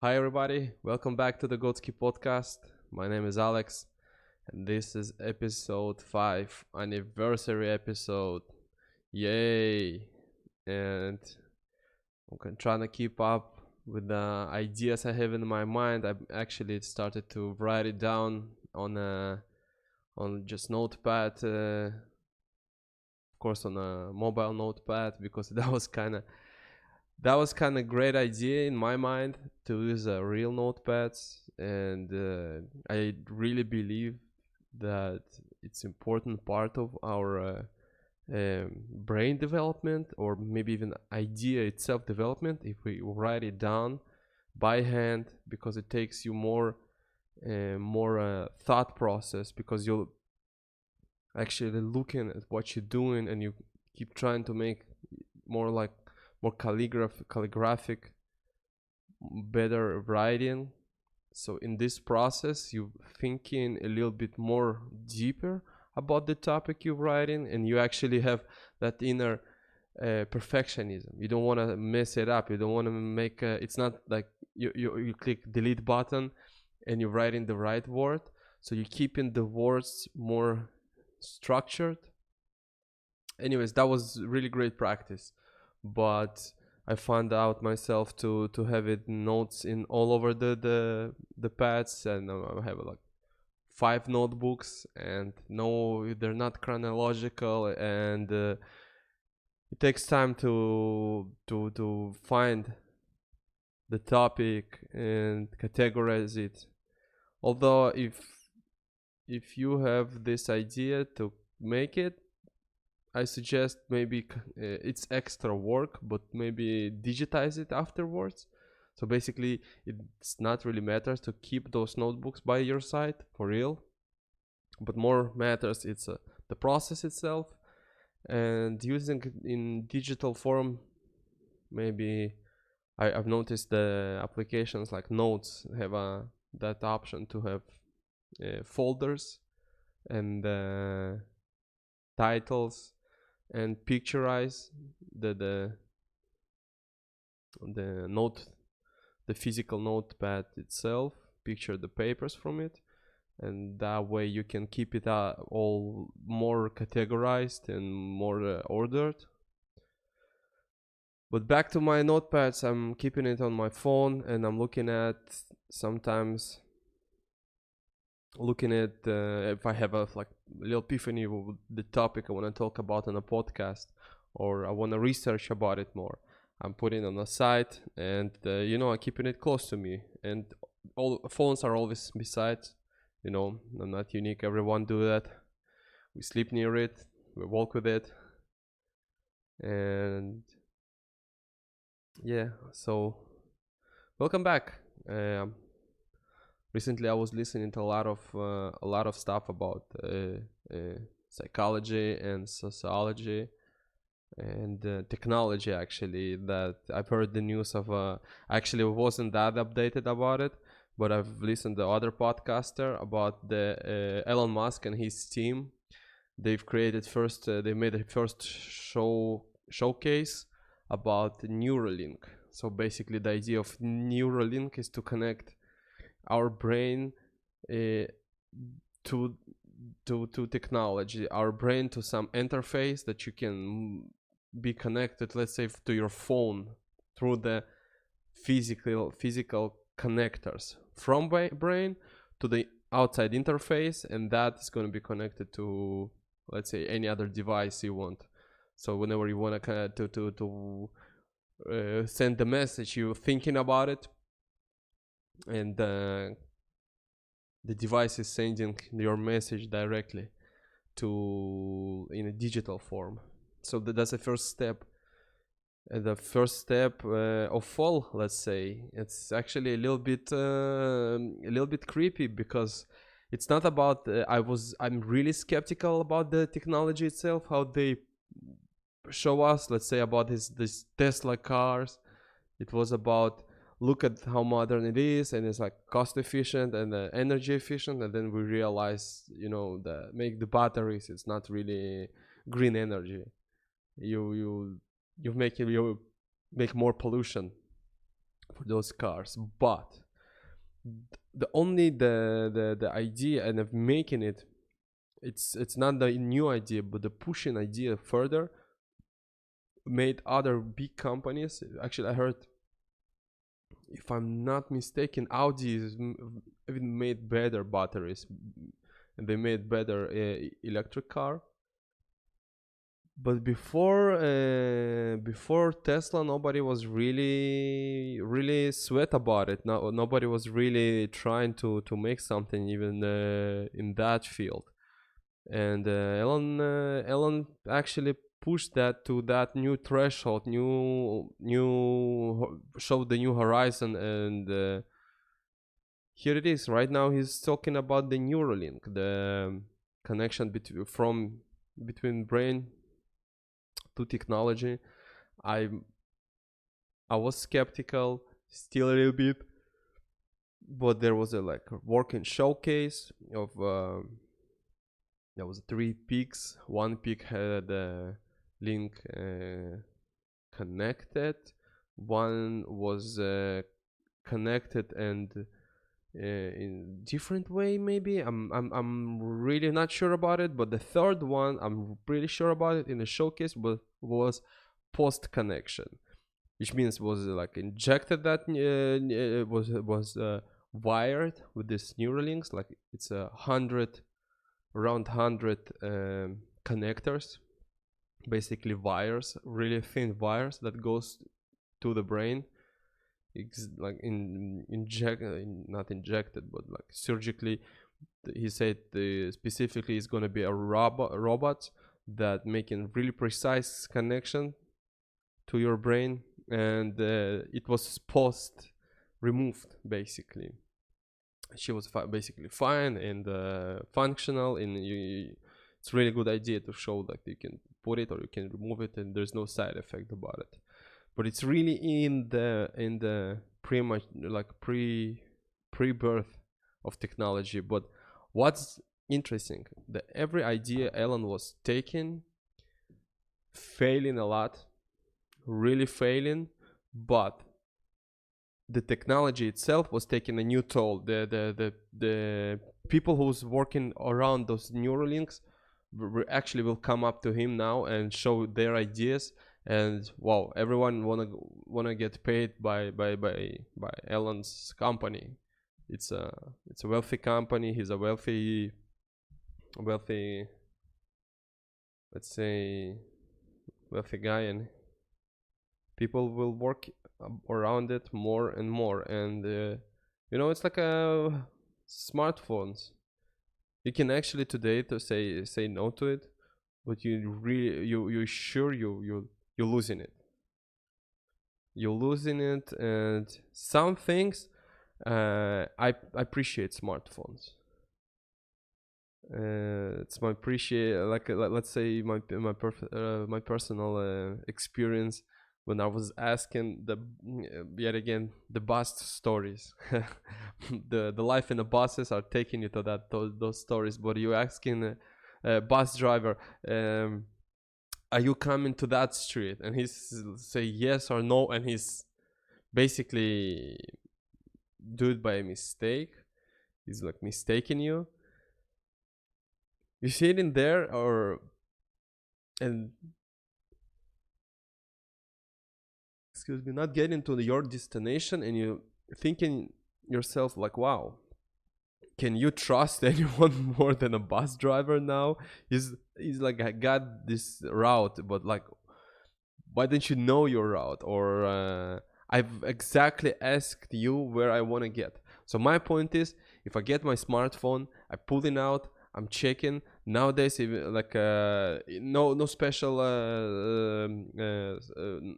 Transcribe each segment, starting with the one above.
Hi, everybody. Welcome back to the Godsky podcast. My name is Alex, and this is episode 5, anniversary episode. Yay! And I'm trying to keep up with the ideas I have in my mind. I actually started to write it down on just notepad, of course, on a mobile notepad, because that was kind of great idea in my mind to use real notepads, and I really believe that it's important part of our brain development, or maybe even idea itself development, if we write it down by hand, because it takes you more thought process, because you're actually looking at what you're doing, and you keep trying to make more more calligraphic, better writing. So in this process, you thinking a little bit more deeper about the topic you're writing, and you actually have that inner perfectionism. You don't want to mess it up. You don't want to make it's not like you click delete button and you're writing the right word. So you're keeping the words more structured. Anyways, that was really great practice, but I found out myself to have it notes in all over the pads, and I have like 5 notebooks, and no, they're not chronological, and it takes time to find the topic and categorize it. Although if you have this idea to make it, I suggest maybe it's extra work, but maybe digitize it afterwards. So basically, it's not really matters to keep those notebooks by your side for real, but more matters it's the process itself, and using it in digital form. Maybe I've noticed the applications like Notes have that option to have folders and titles, and picturize the the note the physical notepad itself, picture the papers from it, and that way you can keep it all more categorized and more ordered. But back to my notepads, I'm keeping it on my phone, and I'm sometimes looking at if I have a little epiphany with the topic I want to talk about on a podcast, or I want to research about it more. I'm putting it on a site, and I'm keeping it close to me. And all phones are always beside. I'm not unique. Everyone do that. We sleep near it. We walk with it, and yeah. So welcome back. Recently I was listening to a lot of stuff about psychology and sociology and technology, actually, that I've heard the news of. Actually wasn't that updated about it, but I've listened to other podcaster about the Elon Musk and his team. They've created first they made a first showcase about Neurolink. So basically the idea of Neurolink is to connect our brain uh, to to technology, our brain to some interface that you can be connected, let's say, to your phone through the physical connectors from brain to the outside interface, and that is going to be connected to, let's say, any other device you want. So whenever you want to send the message, you're thinking about it, and the device is sending your message directly to in a digital form. So that's the first step. And the first step of all, let's say, it's actually a little bit creepy, because it's not about. I'm really skeptical about the technology itself, how they show us. Let's say about this Tesla cars. It was about, look at how modern it is, and it's like cost efficient and energy efficient, and then we realize, make the batteries, it's not really green energy. You make more pollution for those cars. But the only the idea and of making it, it's not the new idea, but the pushing idea further made other big companies. Actually, I heard, if I'm not mistaken, Audi even made better batteries, and they made better electric car. But before Tesla, nobody was really sweat about it. No, nobody was really trying to make something even in that field. And Elon actually pushed that to that new threshold, showed the new horizon, and here it is. Right now, he's talking about the Neurolink, the connection between brain to technology. I was skeptical, still a little bit, but there was a working showcase of there was 3 peaks. One peak had a link connected. One was connected and in different way, maybe. I'm really not sure about it, but the third one I'm pretty sure about it in the showcase, but was post connection, which means was injected, that was wired with this Neuralinks. Like it's around 100 connectors, basically wires, really thin wires that goes to the brain, not injected, but surgically. He said specifically it's going to be a robot that making really precise connection to your brain, and it was post removed. Basically, she was basically fine and functional, and it's really good idea to show that you can put it or you can remove it and there's no side effect about it. But it's really in the pre-birth of technology. But what's interesting, that every idea Elon was taking, failing a lot, really failing, but the technology itself was taking a new toll. The people who's working around those Neuralinks actually will come up to him now and show their ideas, and wow, everyone wanna get paid by Elon's company. It's a wealthy company. He's a wealthy, let's say, wealthy guy, and people will work around it more and more. And it's like smartphones. You can actually today to say no to it, but you're sure you're losing it. You're losing it. And some things I appreciate smartphones. It's my appreciate, let's say my personal experience when I was asking yet again the bus stories. the life in the buses are taking you to those stories. But you asking a bus driver, are you coming to that street? And he's say yes or no, and he's basically do it by mistake. He's mistaking you. You see it in there, and excuse me, not getting to your destination, and you thinking yourself wow, can you trust anyone more than a bus driver now? He's I got this route, but why don't you know your route? Or I've exactly asked you where I want to get. So my point is, if I get my smartphone, I pull it out, I'm checking. Nowadays, no special,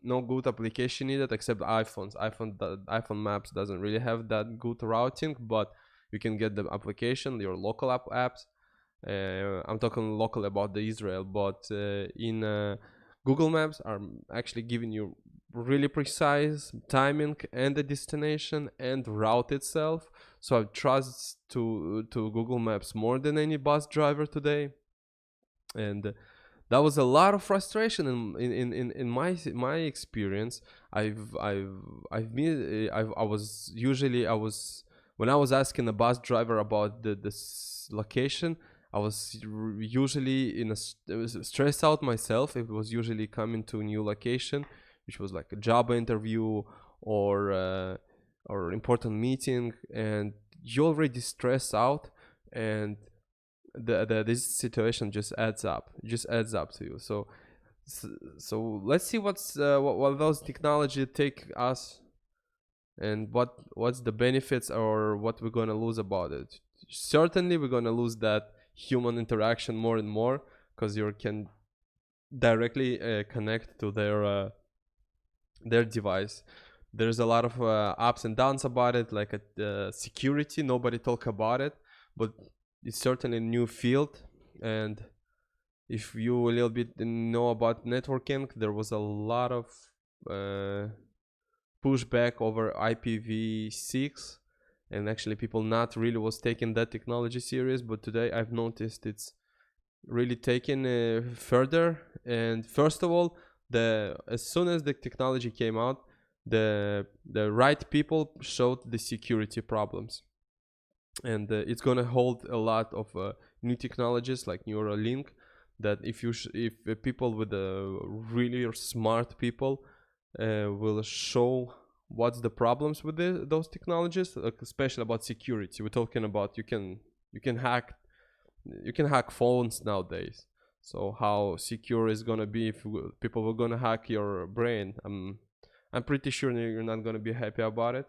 no good application needed except iPhones. iPhone Maps doesn't really have that good routing, but you can get the application, your local apps. I'm talking local about the Israel, but in Google Maps are actually giving you really precise timing and the destination and route itself. So I trust to Google Maps more than any bus driver today. And that was a lot of frustration in my experience. I was usually, I was when I was asking a bus driver about this location, I was usually stressed out myself. It was usually coming to a new location, which was like a job interview or important meeting, and you already stress out, and this situation just adds up to you. So let's see what those technology take us, and what's the benefits or what we're gonna lose about it. Certainly we're gonna lose that human interaction more and more, because you can directly connect to their device. There's a lot of ups and downs about it, like security. Nobody talk about it, but it's certainly a new field. And if you a little bit know about networking, there was a lot of pushback over IPv6, and actually people not really was taking that technology serious. But today I've noticed it's really taken further. And first of all, as soon as the technology came out, the right people showed the security problems, and it's gonna hold a lot of new technologies like Neurolink, that if people with really smart people will show what's the problems with those technologies, especially about security. We're talking about you can hack phones nowadays. So how secure is gonna be if people were gonna hack your brain? I'm pretty sure you're not gonna be happy about it.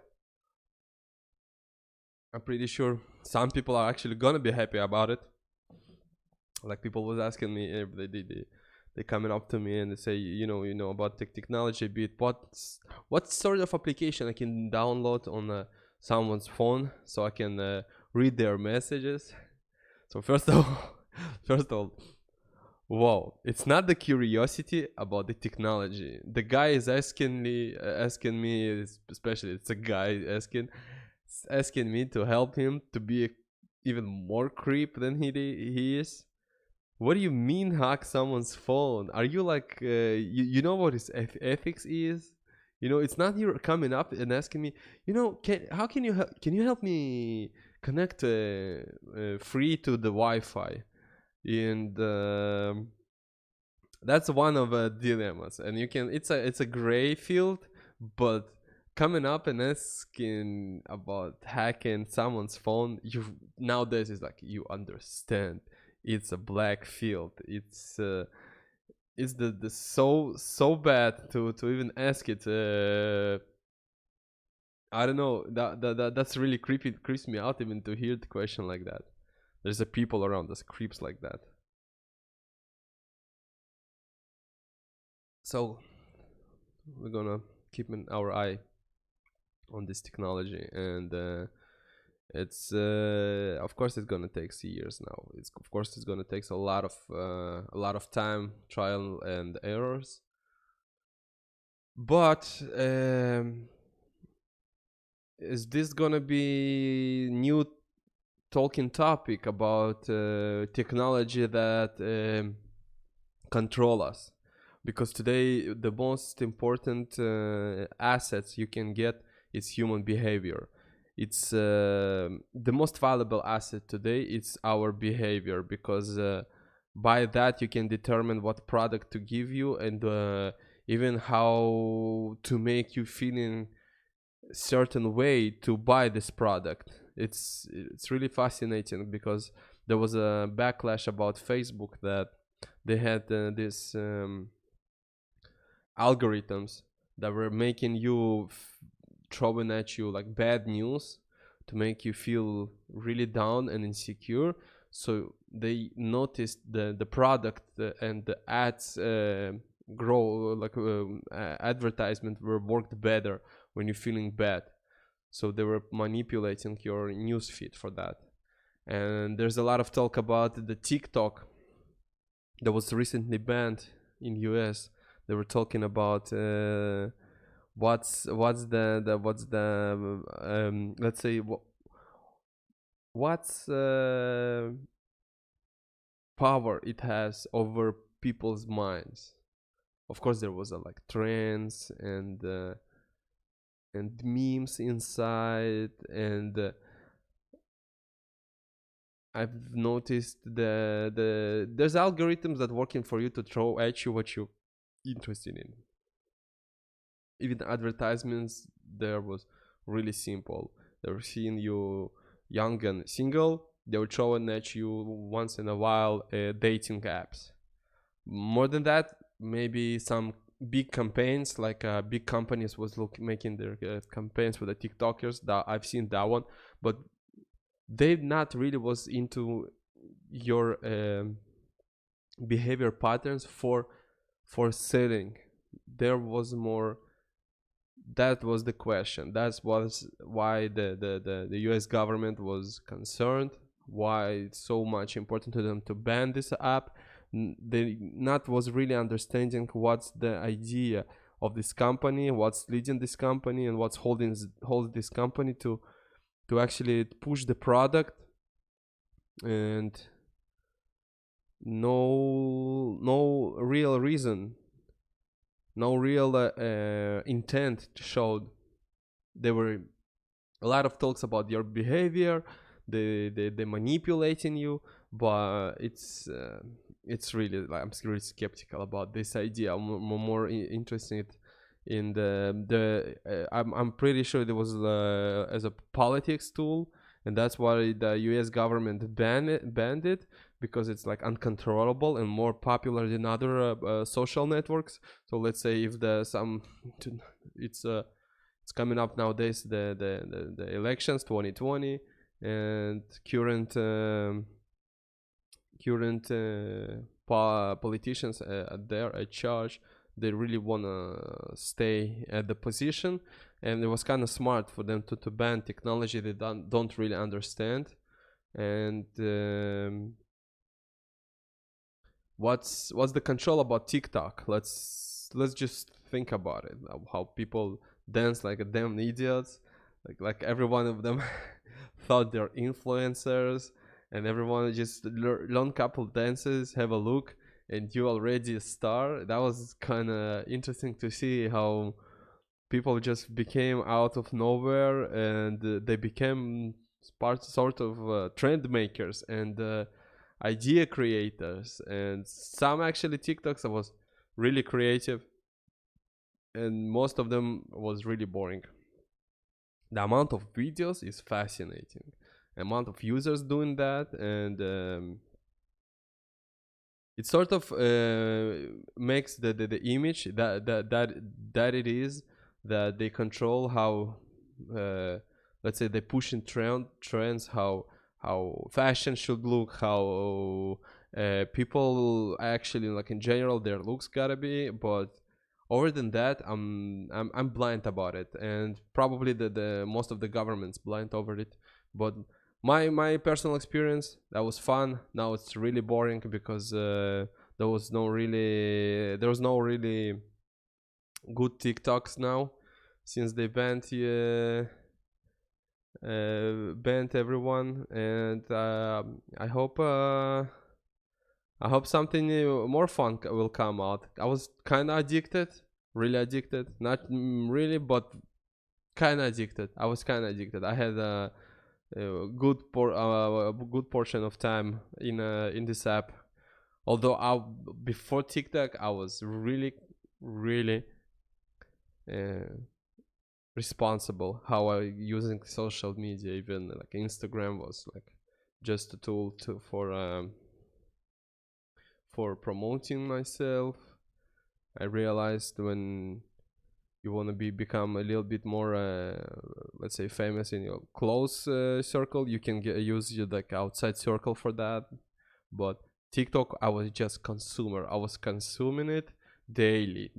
I'm pretty sure some people are actually gonna be happy about it. Like people was asking me if they coming up to me and they say, you know about technology a bit. What sort of application I can download on someone's phone so I can read their messages? So first of all, wow, it's not the curiosity about the technology. The guy is asking me, especially it's a guy asking me to help him to be even more creep than he is. What do you mean hack someone's phone? Are you like you know what his ethics is? It's not you coming up and asking me, can you help me connect free to the Wi-Fi? And that's one of the dilemmas. And it's a gray field, but coming up and asking about hacking someone's phone, nowadays is like, you understand, it's a black field. It's the so bad to even ask it. I don't know, that's really creepy. It creeps me out even to hear the question like that. There's a people around us creeps like that. So we're gonna keep our eye on this technology, and it's of course it's gonna take years now. It's gonna take a lot of time, trial and errors. But is this gonna be new talking topic about technology that control us? Because today the most important assets you can get is human behavior. It's the most valuable asset today. It's our behavior, because by that you can determine what product to give you, and even how to make you feel in a certain way to buy this product. It's really fascinating, because there was a backlash about Facebook that they had this algorithms that were making you throwing at you like bad news to make you feel really down and insecure. So they noticed the product and the ads grow, like advertisement were worked better when you're feeling bad. So they were manipulating your news feed for that. And there's a lot of talk about the TikTok that was recently banned in US. They were talking about what's the let's say what's power it has over people's minds. Of course, there was like trends and memes inside, and I've noticed there's algorithms that working for you to throw at you what you're interested in. Even advertisements there was really simple. They were seeing you young and single. They were throwing at you once in a while dating apps. More than that, maybe some big campaigns like big companies was making their campaigns for the TikTokers. That I've seen that one, but they not really was into your behavior patterns for selling. There was more. That was the question. That was why the US government was concerned, why it's so much important to them to ban this app. They not was really understanding what's the idea of this company, what's leading this company, and what's hold this company to actually push the product. And no real reason, no real intent to show. There were a lot of talks about your behavior, they manipulating you, but it's really like I'm really skeptical about this idea. I'm more interested in I'm pretty sure there was as a politics tool, and that's why the US government banned it, because it's like uncontrollable and more popular than other social networks. So let's say if the some it's coming up nowadays, the elections 2020, and current politicians there at charge, they really want to stay at the position, and it was kind of smart for them to ban technology they don't really understand. And what's the control about TikTok? Let's just think about it. How people dance like a damn idiots, like every one of them thought they're influencers, and everyone just learn couple dances, have a look, and you already a star. That was kind of interesting to see how people just became out of nowhere, and they became sort of trend makers and idea creators. And some actually TikToks was really creative, and most of them was really boring. The amount of videos is fascinating, the amount of users doing that, and it sort of makes the image that it is, that they control how let's say they push in trends, how fashion should look, how people actually, like in general, their looks gotta be. But other than that, I'm blind about it, and probably the most of the government's blind over it. But my personal experience, that was fun. Now it's really boring because there was no really good TikToks now, since they banned everyone. And I hope something more fun will come out. I was kind of addicted, really addicted. Not really, but kind of addicted. I was kind of addicted. I had a good portion of time in this app. Although before TikTok, I was really uh, responsible how I using social media. Even like Instagram was like just a tool for promoting myself. I realized when you want to become a little bit more let's say famous in your close circle, you can use your like outside circle for that. But TikTok, I was just consumer. I was consuming it daily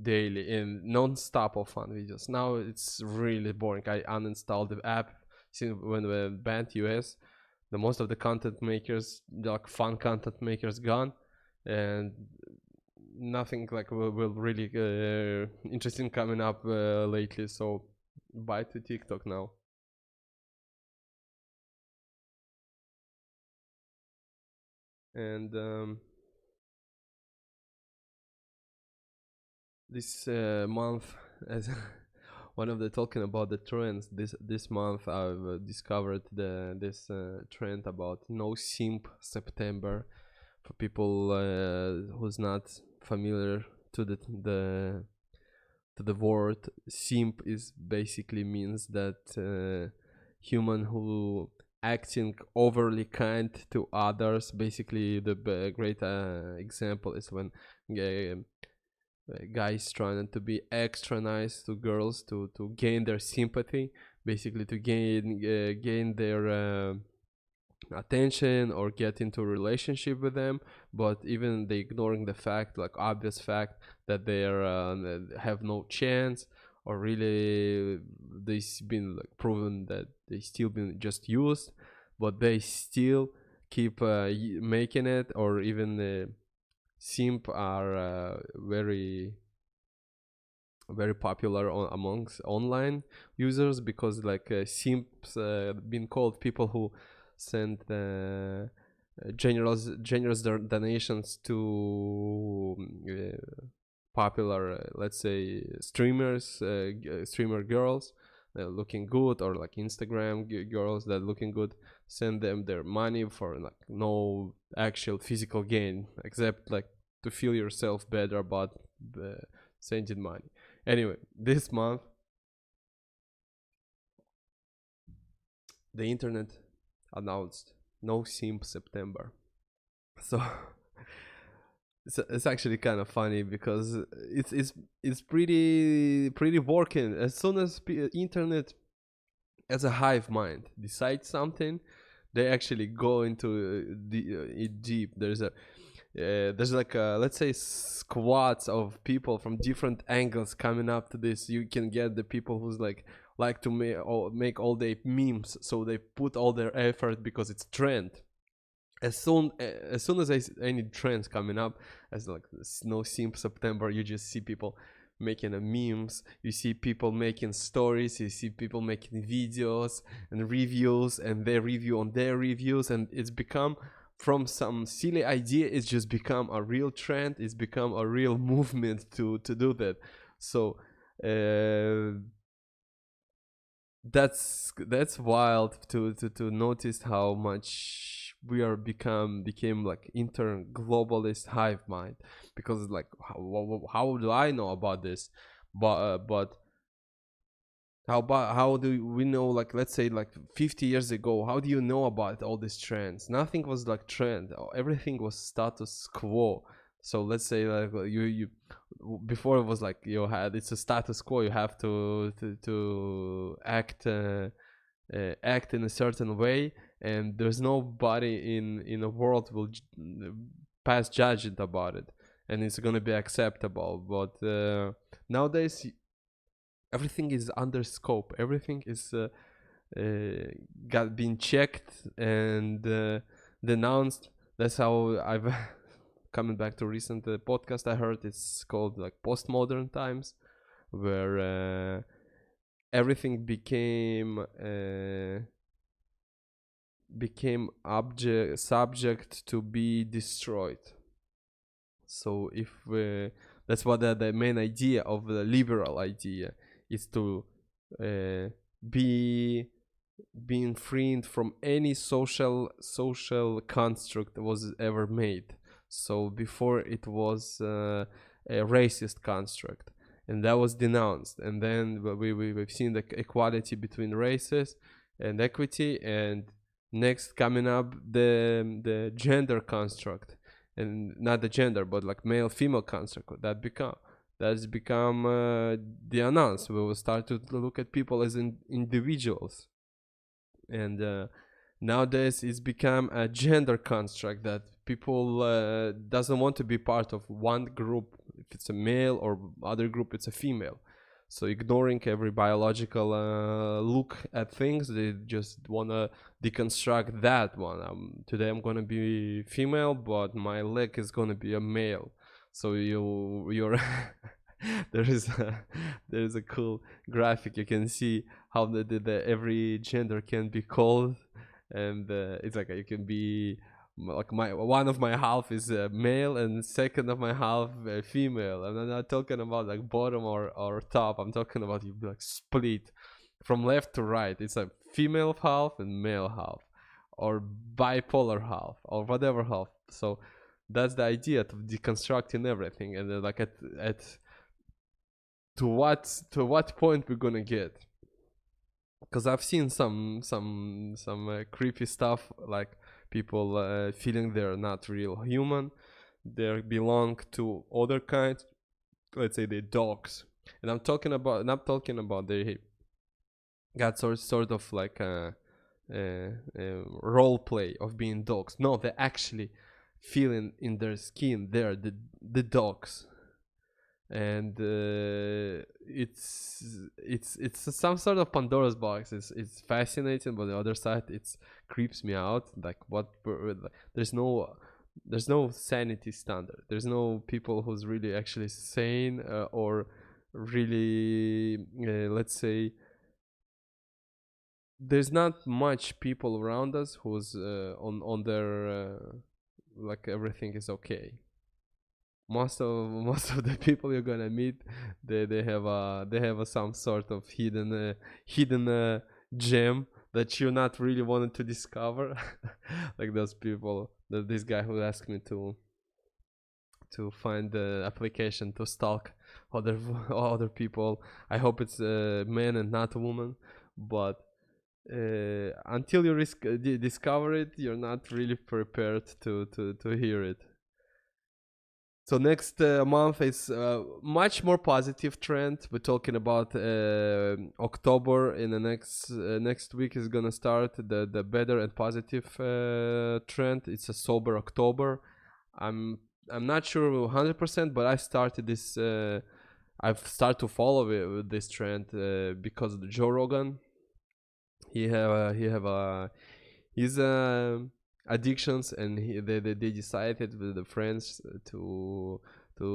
and non-stop of fun videos. Now it's really boring. I uninstalled the app since when we banned US. The most of the content makers, like fun content makers, gone, and nothing like will really interesting coming up lately. So bye to TikTok now. And this month, as one of the talking about the trends, this month I've discovered this trend about no simp September. For people who's not familiar to the word, simp is basically means that human who acting overly kind to others. Basically, the great example is when guys trying to be extra nice to girls to gain their sympathy, basically to gain their attention or get into a relationship with them, but even they ignoring the fact, like obvious fact, that they are have no chance, or really they've been like proven that they still been just used, but they still keep making it. Or even simp are very popular amongst online users, because like simps been called people who send generous donations to popular let's say streamers, streamer girls looking good, or like Instagram girls that looking good, send them their money for like no actual physical gain, except like to feel yourself better about sending money. Anyway, this month the internet announced no simp September. So it's actually kind of funny, because it's pretty working. As soon as internet as a hive mind decides something, they actually go into it deep. There's like let's say squads of people from different angles coming up to this. You can get the people who's like to make all day memes, so they put all their effort because it's trend. As soon as any trends coming up, as like no simp September, you just see people making memes, you see people making stories, you see people making videos and reviews, and they review on their reviews, and it's become, from some silly idea, it's just become a real trend. It's become a real movement to do that. So that's wild to notice how much we are became like intern globalist hive mind. Because like how do I know about this? But how do we know, like let's say like 50 years ago, how do you know about all these trends? Nothing was like trend, everything was status quo. So let's say like you before, it was like you had, it's a status quo, you have to act act in a certain way, and there's nobody in the world will pass judgment about it, and it's gonna be acceptable. But nowadays everything is under scope, everything is got been checked and denounced. That's how I've coming back to recent podcast I heard, it's called like postmodern times, where everything became subject to be destroyed. So if that's what the main idea of the liberal idea is, to be being freed from any social construct that was ever made. So before it was a racist construct, and that was denounced, and then we've seen the equality between races and equity, and next coming up the gender construct, and not the gender but like male female construct that's become the announce. We will start to look at people as individuals, and nowadays it's become a gender construct that people doesn't want to be part of one group. If it's a male, or other group it's a female, so ignoring every biological look at things, they just want to deconstruct that one. Today I'm going to be female, but my leg is going to be a male. So you're there's a cool graphic. You can see how the every gender can be called, and it's like you can be like my one of my half is male and second of my half female. And I'm not talking about like bottom or top. I'm talking about you like split from left to right. It's a female half and male half, or bipolar half, or whatever half. So that's the idea of deconstructing everything, and like at to what point we're gonna get. Because I've seen some creepy stuff, like people feeling they're not real human, they belong to other kinds. Let's say they dogs, and I'm talking about not talking about they got sort of like a role play of being dogs. No, they actually feeling in their skin they're the dogs. And it's some sort of Pandora's box. It's fascinating, but the other side it creeps me out. Like there's no sanity standard. There's no people who's really actually sane or really let's say there's not much people around us who's on their like everything is okay. Most of the people you're gonna meet, they have some sort of hidden gem that you're not really wanting to discover. Like those people, this guy who asked me to find the application to stalk other other people. I hope it's a man and not a woman, but until you discover it, you're not really prepared to hear it. So next month is much more positive trend. We're talking about October. In the next week is gonna start the better and positive trend. It's a sober October. I'm not sure 100%, but I started this. I've started to follow it with this trend because of Joe Rogan. He's addictions, and they decided with the friends to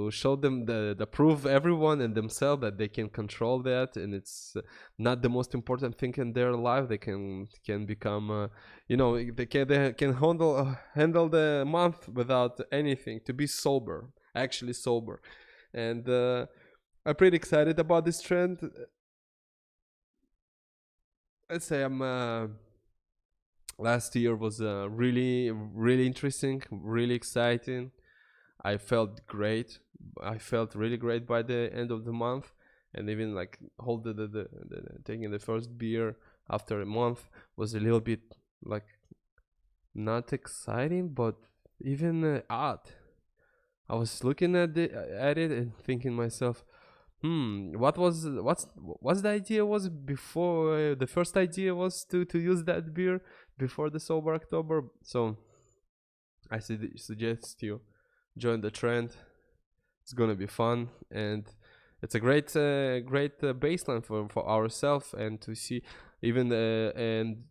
show them the prove everyone and themselves that they can control that, and it's not the most important thing in their life. They can become they can handle the month without anything, to be sober, actually sober. And I'm pretty excited about this trend. Let's say I'm last year was really interesting, really exciting. I felt great. I felt really great by the end of the month, and even like hold the taking the first beer after a month was a little bit like not exciting, but even odd. I was looking at it and thinking myself, what's the idea was before the first idea was to use that beer before the sober October. So I suggest you join the trend. It's gonna be fun, and it's a great baseline for ourselves, and to see even and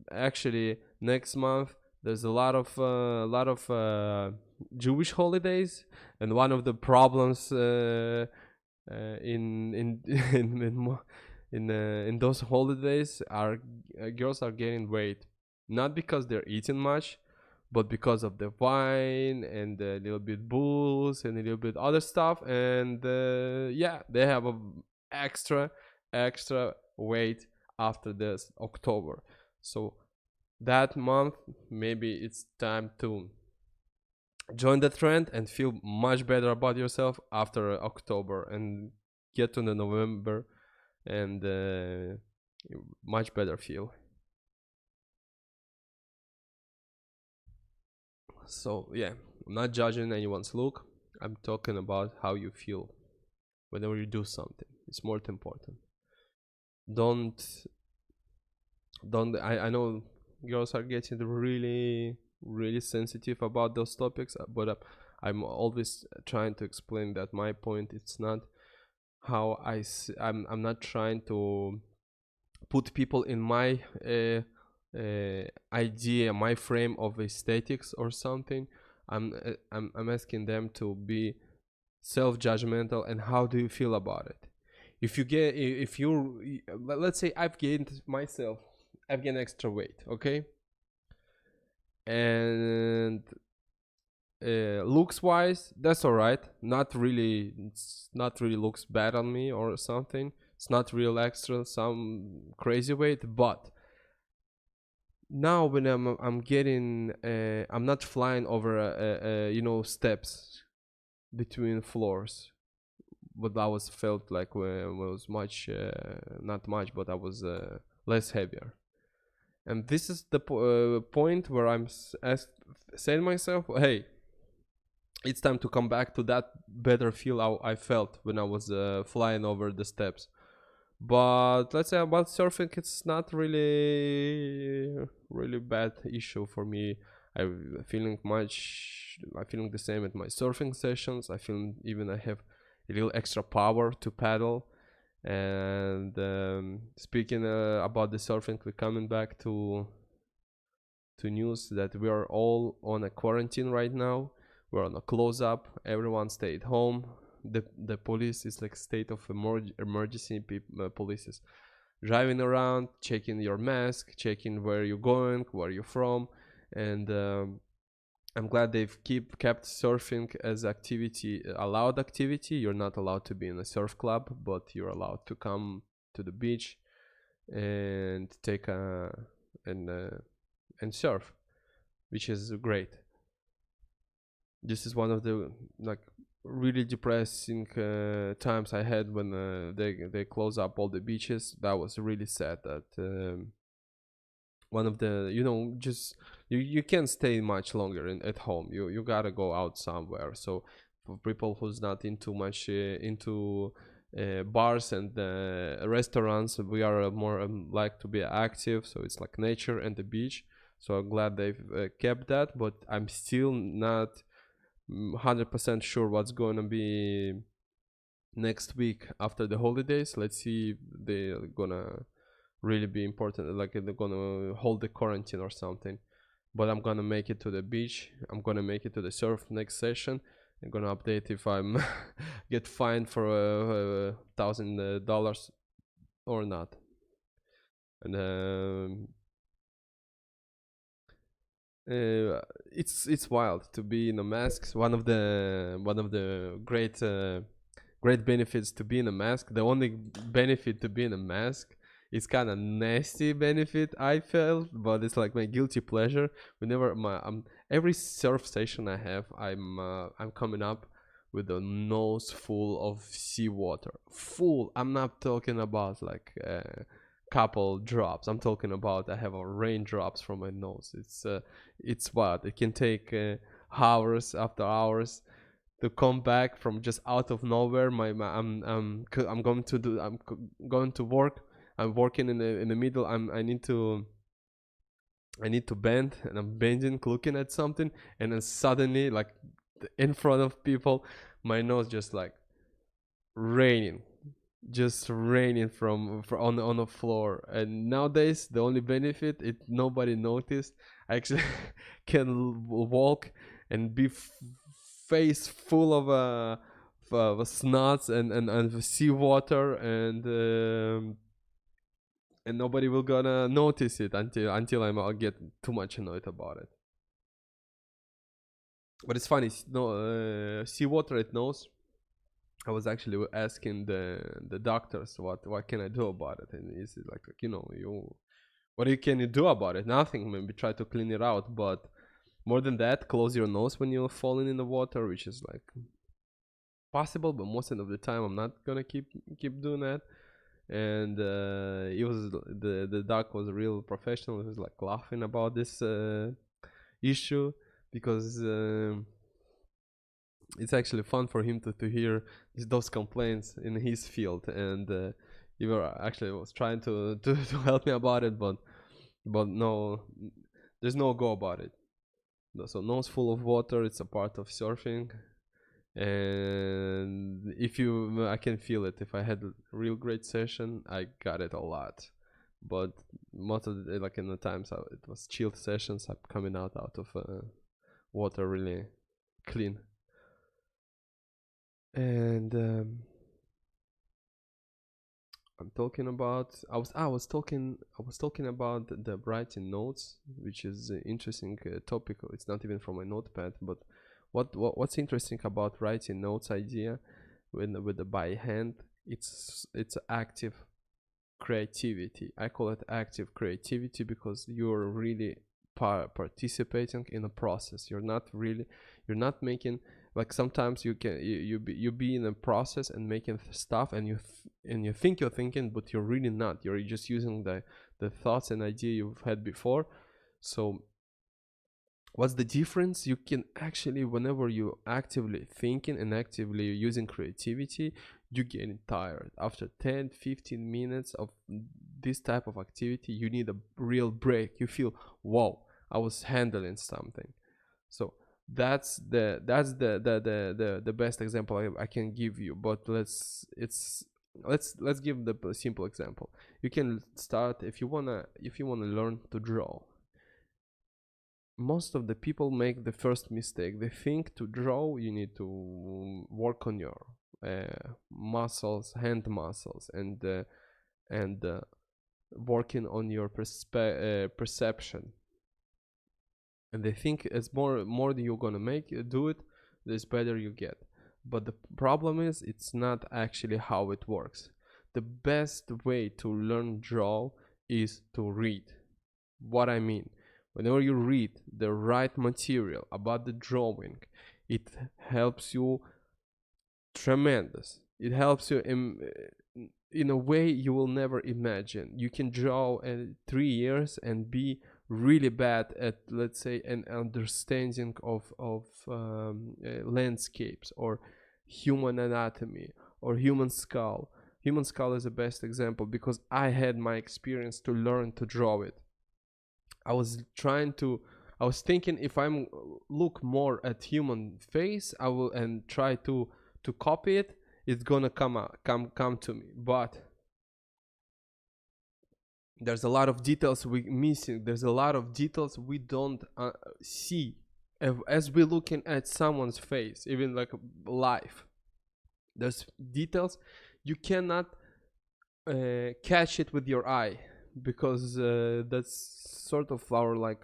actually next month there's a lot of Jewish holidays, and one of the problems in in those holidays are girls are gaining weight, not because they're eating much, but because of the wine and a little bit booze and a little bit other stuff, and yeah, they have a extra weight after this October. So that month maybe it's time to join the trend and feel much better about yourself after October, and get to the November and much better feel. So yeah, I'm not judging anyone's look. I'm talking about how you feel whenever you do something. It's more important. Don't I know girls are getting really sensitive about those topics, but I'm always trying to explain that my point, it's not how I'm not trying to put people in my idea, my frame of aesthetics or something. I'm asking them to be self-judgmental, and how do you feel about it? If you let's say I've gained extra weight, okay, And looks wise, that's all right. Not really, it's not really looks bad on me or something. It's not real extra some crazy weight, but now when I'm getting I'm not flying over steps between floors, but I was felt like when it was much not much, but I was less heavier. And this is the point where I'm saying myself, hey, it's time to come back to that better feel I felt when I was flying over the steps. But let's say about surfing, it's not really bad issue for me. I'm feeling the same at my surfing sessions. I feel even I have a little extra power to paddle. And speaking about the surfing, we're coming back to news that we are all on a quarantine right now. We're on a close up. Everyone stay at home. The police is like state of emergency. Police is driving around, checking your mask, checking where you're going, where you're from, and I'm glad they've kept surfing as activity, allowed activity. You're not allowed to be in a surf club, but you're allowed to come to the beach and take a and surf, which is great. This is one of the like really depressing times I had when they close up all the beaches. That was really sad. That one of the just you can't stay much longer at home. You gotta go out somewhere. So for people who's not into much into bars and restaurants, we are more like to be active. So it's like nature and the beach. So I'm glad they've kept that, but I'm still not 100% sure what's going to be next week after the holidays. Let's see if they're gonna really be important, like they're gonna hold the quarantine or something. But I'm gonna make it to the beach. I'm gonna make it to the surf next session. I'm gonna update if I'm get fined for $1,000 or not. And it's wild to be in a mask. One of the great benefits to be in a mask. The only benefit to be in a mask is kind of nasty benefit I felt, but it's like my guilty pleasure. Whenever every surf session I have, I'm coming up with a nose full of seawater. Full. I'm not talking about like couple drops. I'm talking about I have a raindrops from my nose. It's wild. It can take hours after hours to come back from just out of nowhere. I'm going to work. I'm working in the middle. I need to bend, and I'm bending, looking at something, and then suddenly, like in front of people, my nose just like raining, just raining from on the floor. And nowadays, the only benefit it nobody noticed. I actually can walk and be face full of snots and seawater, and nobody will gonna notice it until I'll get too much annoyed about it. But it's funny, no seawater it knows. I was actually asking the doctors what can I do about it, and he's like what can you do about it? Nothing. Maybe try to clean it out, but more than that, close your nose when you're falling in the water, which is like possible, but most of the time I'm not gonna keep doing that. And it was the doc was a real professional. He was like laughing about this issue because it's actually fun for him to hear those complaints in his field. And he actually was trying to help me about it, but no, there's no go about it. So nose full of water, it's a part of surfing. And I can feel it. If I had a real great session, I got it a lot. But most of the, like in the times it was chilled sessions, I'm coming out of water really clean. And I'm talking about. I was talking about the writing notes, which is an interesting topic. It's not even from a notepad, but what's interesting about writing notes idea with the by hand? It's active creativity. I call it active creativity because you're really participating in a process. You're not making, like, sometimes you be in a process and making stuff, and you think you're thinking, but you're really not. You're just using the thoughts and idea you've had before. So what's the difference? You can actually, whenever you actively thinking and actively using creativity, you getting tired after 10-15 minutes of this type of activity. You need a real break. You feel, wow, I was handling something. So that's the best example I can give you. But let's give the simple example. You can start, if you wanna learn to draw. Most of the people make the first mistake. They think to draw you need to work on your muscles, hand muscles, and working on your perception. And they think as more you're gonna do it, the better you get. But the problem is, it's not actually how it works. The best way to learn draw is to read. What I mean, whenever you read the right material about the drawing, it helps you tremendous. It helps you in a way you will never imagine. You can draw in 3 years and be really bad at, let's say, an understanding of landscapes or human anatomy or human skull. Human skull is the best example because I had my experience to learn to draw it. I was thinking, if I'm look more at human face, I will, and try to copy it, it's gonna come to me. But there's a lot of details we missing. There's a lot of details we don't see as we looking at someone's face, even like live. There's details you cannot catch it with your eye, because that's sort of our like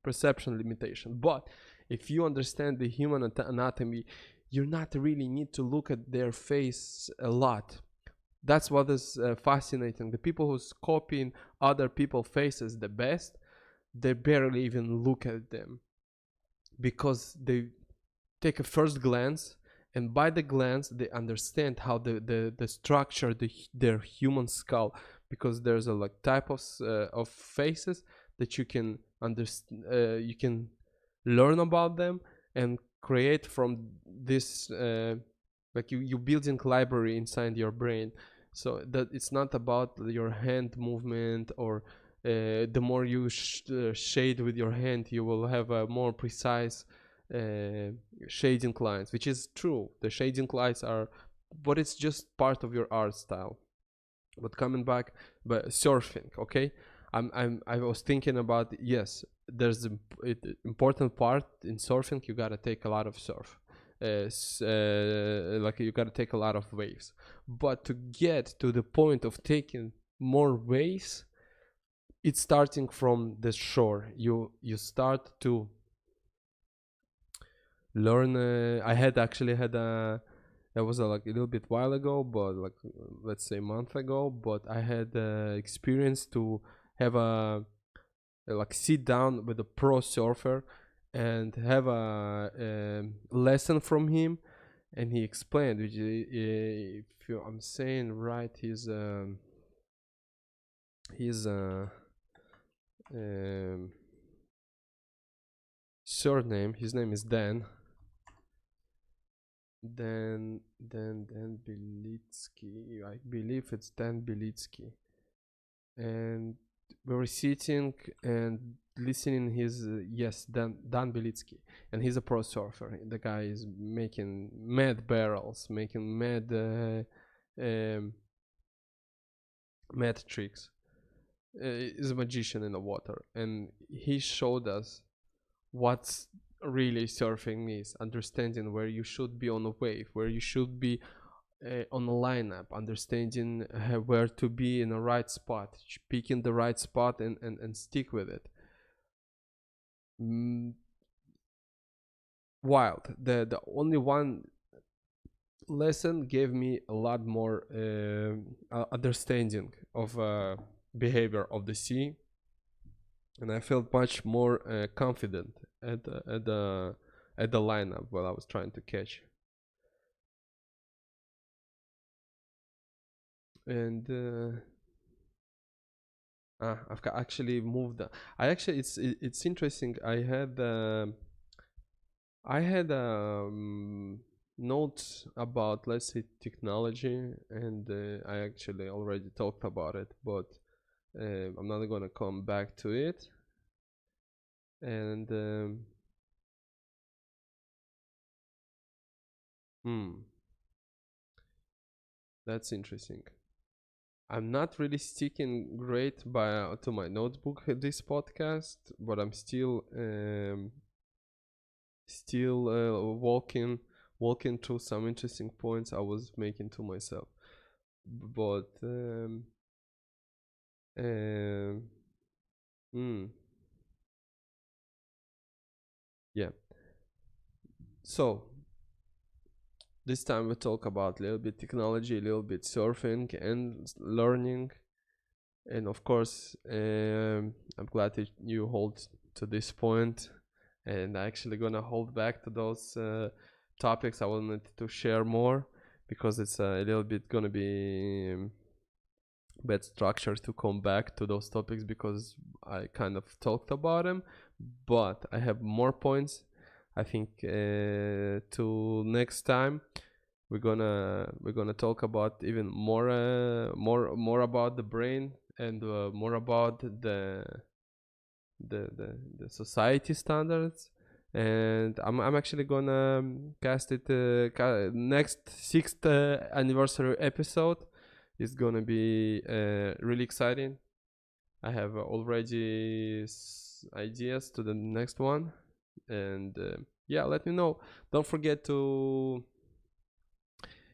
perception limitation. But if you understand the human anatomy, you not really need to look at their face a lot. That's what is fascinating. The people who's copying other people's faces the best, they barely even look at them, because they take a first glance, and by the glance they understand how the structure their human skull, because there's a like type of faces that you can understand, you can learn about them and create from this like you building library inside your brain. So that it's not about your hand movement, or the more you shade with your hand, you will have a more precise shading lines, which is true. The shading lines are, but it's just part of your art style. But coming back, but surfing, okay, I was thinking about, yes, there's an important part in surfing. You gotta take a lot of surf, like you gotta take a lot of waves. But to get to the point of taking more waves, it's starting from the shore. You start to learn. I had actually had a, that was like a little bit while ago, but like let's say a month ago. But I had experience to have a like sit down with a pro surfer and have a lesson from him, and he explained, which I'm saying right, his surname, his name is Dan Belitsky. I believe it's Dan Belitsky. And we were sitting and listening his yes, Dan Belitsky, and he's a pro surfer. The guy is making mad barrels, making mad tricks. He's a magician in the water, and he showed us what's really surfing is: understanding where you should be on a wave, where you should be on a lineup, understanding where to be in the right spot, picking the right spot, and stick with it. mm, Wild. The only one lesson gave me a lot more understanding of behavior of the sea, and I felt much more confident at the lineup while I was trying to catch. And actually moved. I actually it's interesting. I had notes about, let's say, technology, and I actually already talked about it, but I'm not gonna come back to it. And hmm, that's interesting. I'm not really sticking great by to my notebook this podcast, but I'm still walking through some interesting points I was making to myself. But um, hmm, yeah. So this time we talk about a little bit technology, a little bit surfing and learning, and of course, I'm glad that you hold to this point, and I actually gonna hold back to those topics I wanted to share more, because it's a little bit gonna be bad structure to come back to those topics, because I kind of talked about them, but I have more points. I think to next time we're gonna talk about even more about the brain, and more about the society standards. And I'm actually gonna cast it next sixth anniversary episode is gonna be really exciting. I have already ideas to the next one, and yeah, let me know. Don't forget to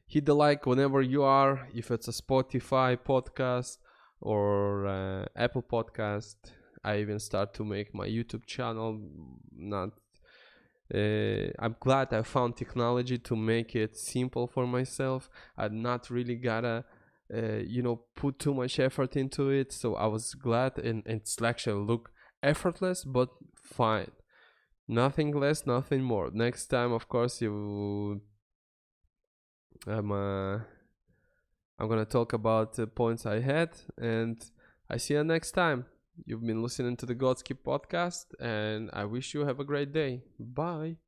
hit the like whenever you are, if it's a Spotify podcast or Apple podcast. I even start to make my YouTube channel. Not I'm glad I found technology to make it simple for myself. I not really gotta put too much effort into it, so I was glad, and it's actually look effortless but fine. Nothing less, nothing more. Next time, of course, I'm uh, I'm gonna talk about the points I had, and I see you next time. You've been listening to the Godsky podcast, and I wish you have a great day. Bye.